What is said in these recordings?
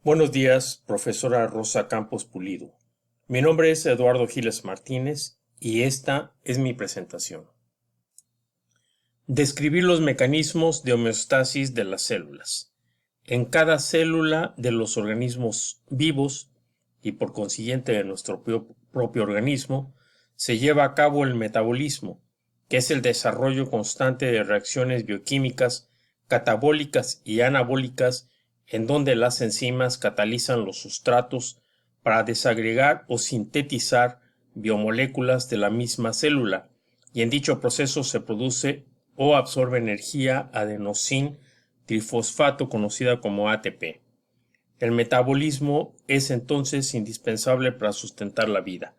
Buenos días, profesora Rosa Campos Pulido. Mi nombre es Eduardo Giles Martínez y esta es mi presentación. Describir los mecanismos de homeostasis de las células. En cada célula de los organismos vivos y por consiguiente de nuestro propio organismo se lleva a cabo el metabolismo, que es el desarrollo constante de reacciones bioquímicas catabólicas y anabólicas en donde las enzimas catalizan los sustratos para desagregar o sintetizar biomoléculas de la misma célula, y en dicho proceso se produce o absorbe energía adenosín trifosfato conocida como ATP. El metabolismo es entonces indispensable para sustentar la vida.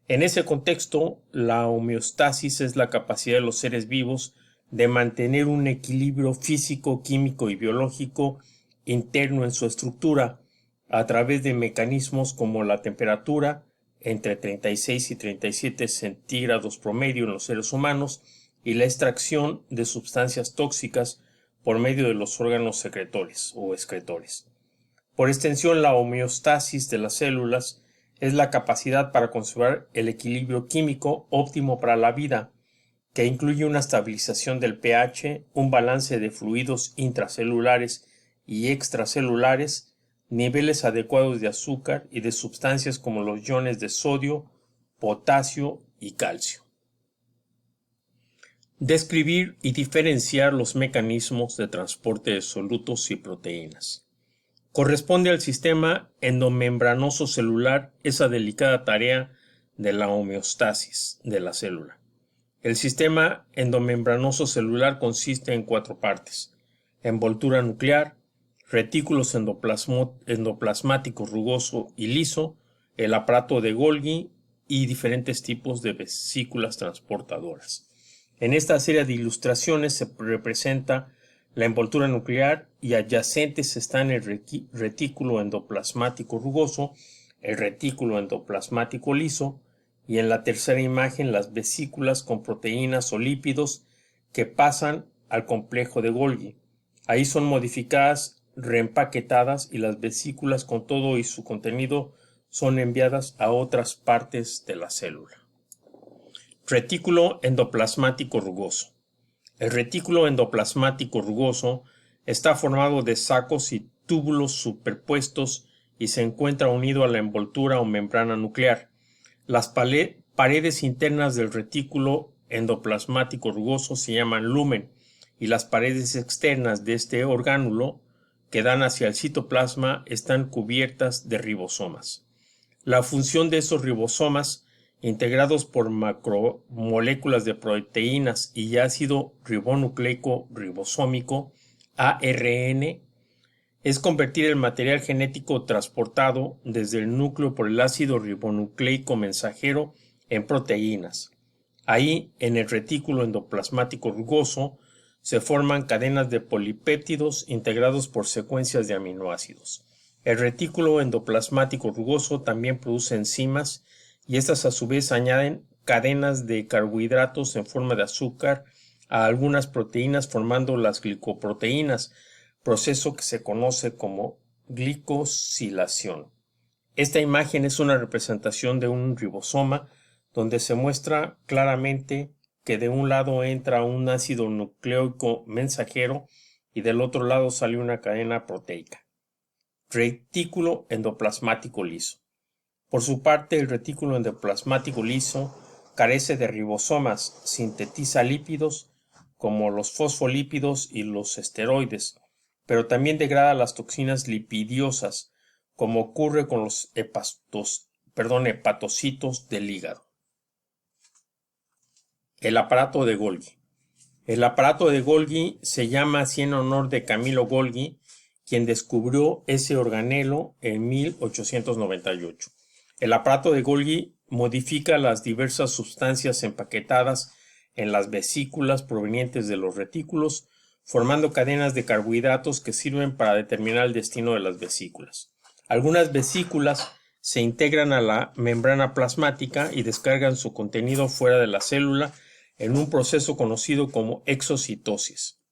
En ese contexto, la homeostasis es la capacidad de los seres vivos de mantener un equilibrio físico, químico y biológico interno en su estructura a través de mecanismos como la temperatura entre 36 y 37 centígrados promedio en los seres humanos y la extracción de sustancias tóxicas por medio de los órganos secretores o excretores. Por extensión, la homeostasis de las células es la capacidad para conservar el equilibrio químico óptimo para la vida, que incluye una estabilización del pH, un balance de fluidos intracelulares y extracelulares, niveles adecuados de azúcar y de sustancias como los iones de sodio, potasio y calcio. Describir y diferenciar los mecanismos de transporte de solutos y proteínas. Corresponde al sistema endomembranoso celular esa delicada tarea de la homeostasis de la célula. El sistema endomembranoso celular consiste en 4 partes: envoltura nuclear, retículos endoplasmáticos rugoso y liso, el aparato de Golgi y diferentes tipos de vesículas transportadoras. En esta serie de ilustraciones se representa la envoltura nuclear y adyacentes están el retículo endoplasmático rugoso, el retículo endoplasmático liso y en la tercera imagen las vesículas con proteínas o lípidos que pasan al complejo de Golgi. Ahí son modificadas, reempaquetadas y las vesículas con todo y su contenido son enviadas a otras partes de la célula. Retículo endoplasmático rugoso. El retículo endoplasmático rugoso está formado de sacos y túbulos superpuestos y se encuentra unido a la envoltura o membrana nuclear. Las paredes internas del retículo endoplasmático rugoso se llaman lumen y las paredes externas de este orgánulo que dan hacia el citoplasma están cubiertas de ribosomas. La función de esos ribosomas, integrados por macromoléculas de proteínas y ácido ribonucleico ribosómico, ARN, es convertir el material genético transportado desde el núcleo por el ácido ribonucleico mensajero en proteínas. Ahí, en el retículo endoplasmático rugoso, se forman cadenas de polipéptidos integrados por secuencias de aminoácidos. El retículo endoplasmático rugoso también produce enzimas y estas a su vez añaden cadenas de carbohidratos en forma de azúcar a algunas proteínas formando las glicoproteínas, proceso que se conoce como glicosilación. Esta imagen es una representación de un ribosoma donde se muestra claramente que de un lado entra un ácido nucleico mensajero y del otro lado sale una cadena proteica. Retículo endoplasmático liso. Por su parte, el retículo endoplasmático liso carece de ribosomas, sintetiza lípidos como los fosfolípidos y los esteroides, pero también degrada las toxinas lipidiosas, como ocurre con los hepatocitos del hígado. El aparato de Golgi. El aparato de Golgi se llama así en honor de Camillo Golgi, quien descubrió ese organelo en 1898. El aparato de Golgi modifica las diversas sustancias empaquetadas en las vesículas provenientes de los retículos, formando cadenas de carbohidratos que sirven para determinar el destino de las vesículas. Algunas vesículas se integran a la membrana plasmática y descargan su contenido fuera de la célula en un proceso conocido como exocitosis.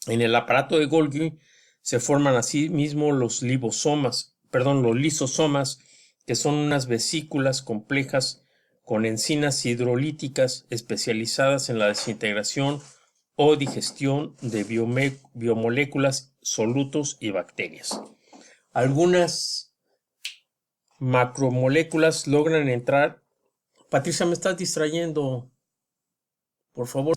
En el aparato de Golgi se forman asimismo los lisosomas, que son unas vesículas complejas con enzimas hidrolíticas especializadas en la desintegración o digestión de biomoléculas, solutos y bacterias. Algunas macromoléculas logran entrar. Patricia, me estás distrayendo, por favor.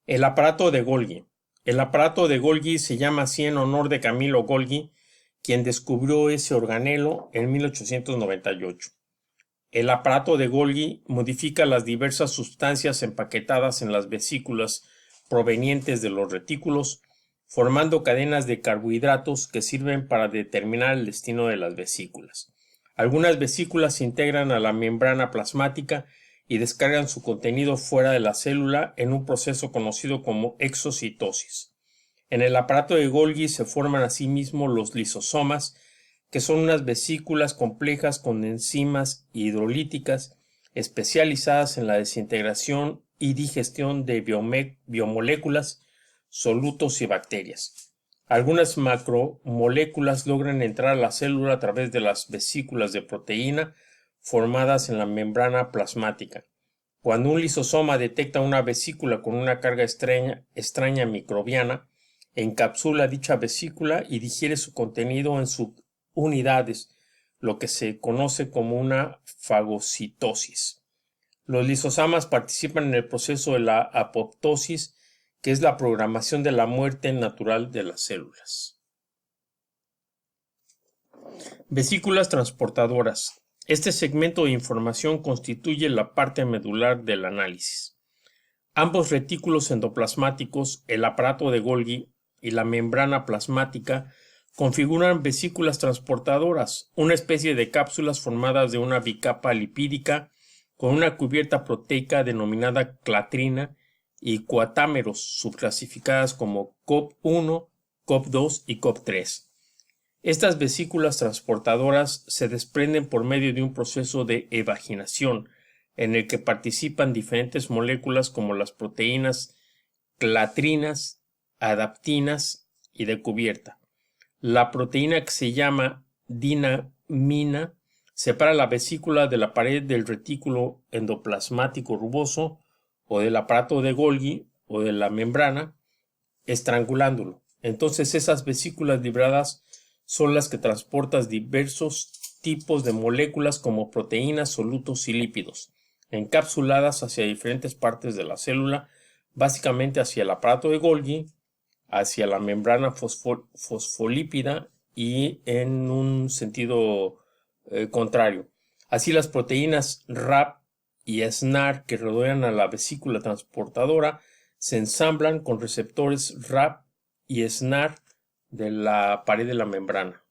El aparato de Golgi. El aparato de Golgi se llama así en honor de Camillo Golgi, quien descubrió ese organelo en 1898. El aparato de Golgi modifica las diversas sustancias empaquetadas en las vesículas provenientes de los retículos, formando cadenas de carbohidratos que sirven para determinar el destino de las vesículas. Algunas vesículas se integran a la membrana plasmática y descargan su contenido fuera de la célula en un proceso conocido como exocitosis. En el aparato de Golgi se forman asimismo los lisosomas, que son unas vesículas complejas con enzimas hidrolíticas especializadas en la desintegración y digestión de biomoléculas, solutos y bacterias. Algunas macromoléculas logran entrar a la célula a través de las vesículas de proteína formadas en la membrana plasmática. Cuando un lisosoma detecta una vesícula con una carga extraña microbiana, encapsula dicha vesícula y digiere su contenido en subunidades, lo que se conoce como una fagocitosis. Los lisosomas participan en el proceso de la apoptosis, que es la programación de la muerte natural de las células. Vesículas transportadoras. Este segmento de información constituye la parte medular del análisis. Ambos retículos endoplasmáticos, el aparato de Golgi y la membrana plasmática, configuran vesículas transportadoras, una especie de cápsulas formadas de una bicapa lipídica con una cubierta proteica denominada clatrina y coatámeros, subclasificadas como COP1, COP2 y COP3. Estas vesículas transportadoras se desprenden por medio de un proceso de evaginación, en el que participan diferentes moléculas como las proteínas clatrinas, adaptinas y de cubierta. La proteína que se llama dinamina separa la vesícula de la pared del retículo endoplasmático rugoso o del aparato de Golgi o de la membrana, estrangulándolo. Entonces esas vesículas libradas son las que transportan diversos tipos de moléculas como proteínas, solutos y lípidos, encapsuladas hacia diferentes partes de la célula, básicamente hacia el aparato de Golgi, hacia la membrana fosfolípida y en un sentido contrario. Así las proteínas RAP y SNAR que rodean a la vesícula transportadora se ensamblan con receptores RAP y SNAR de la pared de la membrana.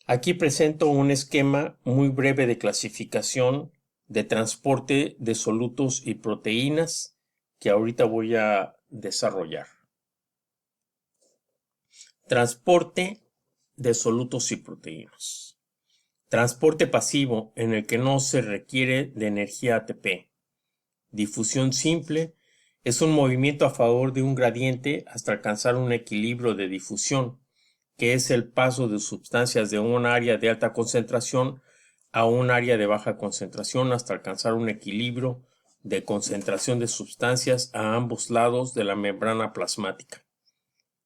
Aquí presento un esquema muy breve de clasificación de transporte de solutos y proteínas que ahorita voy a desarrollar. Transporte de solutos y proteínas. Transporte pasivo, en el que no se requiere de energía ATP. Difusión simple es un movimiento a favor de un gradiente hasta alcanzar un equilibrio de difusión, que es el paso de sustancias de un área de alta concentración a un área de baja concentración hasta alcanzar un equilibrio de concentración de sustancias a ambos lados de la membrana plasmática.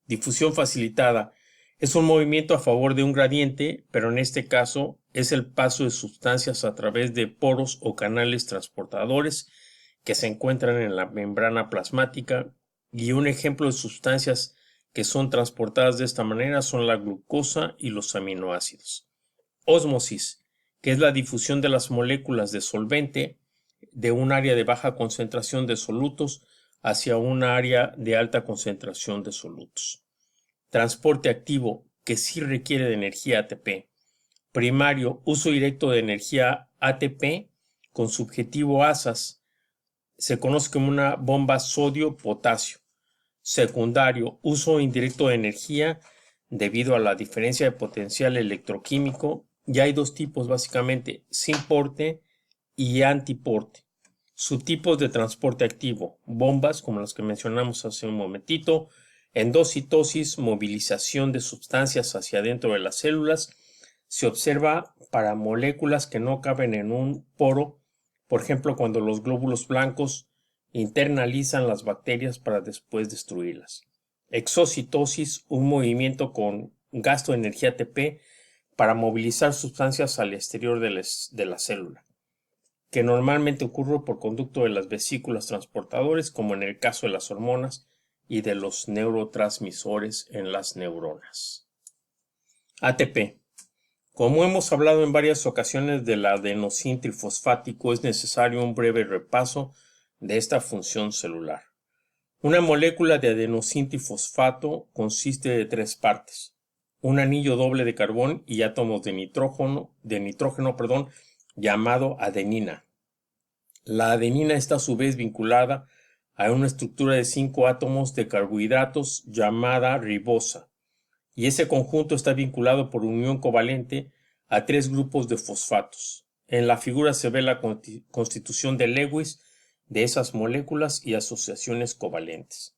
Difusión facilitada es un movimiento a favor de un gradiente, pero en este caso es el paso de sustancias a través de poros o canales transportadores que se encuentran en la membrana plasmática, y un ejemplo de sustancias que son transportadas de esta manera son la glucosa y los aminoácidos. Ósmosis, que es la difusión de las moléculas de solvente de un área de baja concentración de solutos hacia un área de alta concentración de solutos. Transporte activo, que sí requiere de energía ATP. Primario, uso directo de energía ATP con subjetivo asas. Se conoce como una bomba sodio-potasio. Secundario, uso indirecto de energía debido a la diferencia de potencial electroquímico. Ya hay dos tipos básicamente, sin porte y antiporte. Subtipos de transporte activo, bombas como las que mencionamos hace un momentito, En dos citosis, movilización de sustancias hacia dentro de las células, se observa para moléculas que no caben en un poro, por ejemplo cuando los glóbulos blancos internalizan las bacterias para después destruirlas. Exocitosis, un movimiento con gasto de energía ATP para movilizar sustancias al exterior de la célula, que normalmente ocurre por conducto de las vesículas transportadores, como en el caso de las hormonas y de los neurotransmisores en las neuronas. ATP. Como hemos hablado en varias ocasiones del adenosín trifosfático, es necesario un breve repaso de esta función celular. Una molécula de adenosín trifosfato consiste de tres partes: un anillo doble de carbón y átomos de nitrógeno, llamado adenina. La adenina está a su vez vinculada a una estructura de 5 átomos de carbohidratos llamada ribosa, y ese conjunto está vinculado por unión covalente a 3 grupos de fosfatos. En la figura se ve la constitución de Lewis de esas moléculas y asociaciones covalentes.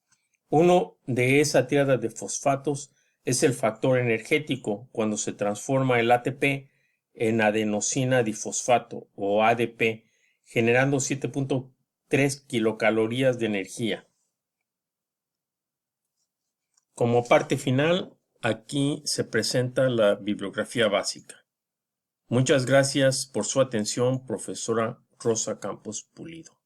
Uno de esa tríada de fosfatos es el factor energético cuando se transforma el ATP en adenosina difosfato o ADP, generando 7.3 kilocalorías de energía. Como parte final, aquí se presenta la bibliografía básica. Muchas gracias por su atención, profesora Rosa Campos Pulido.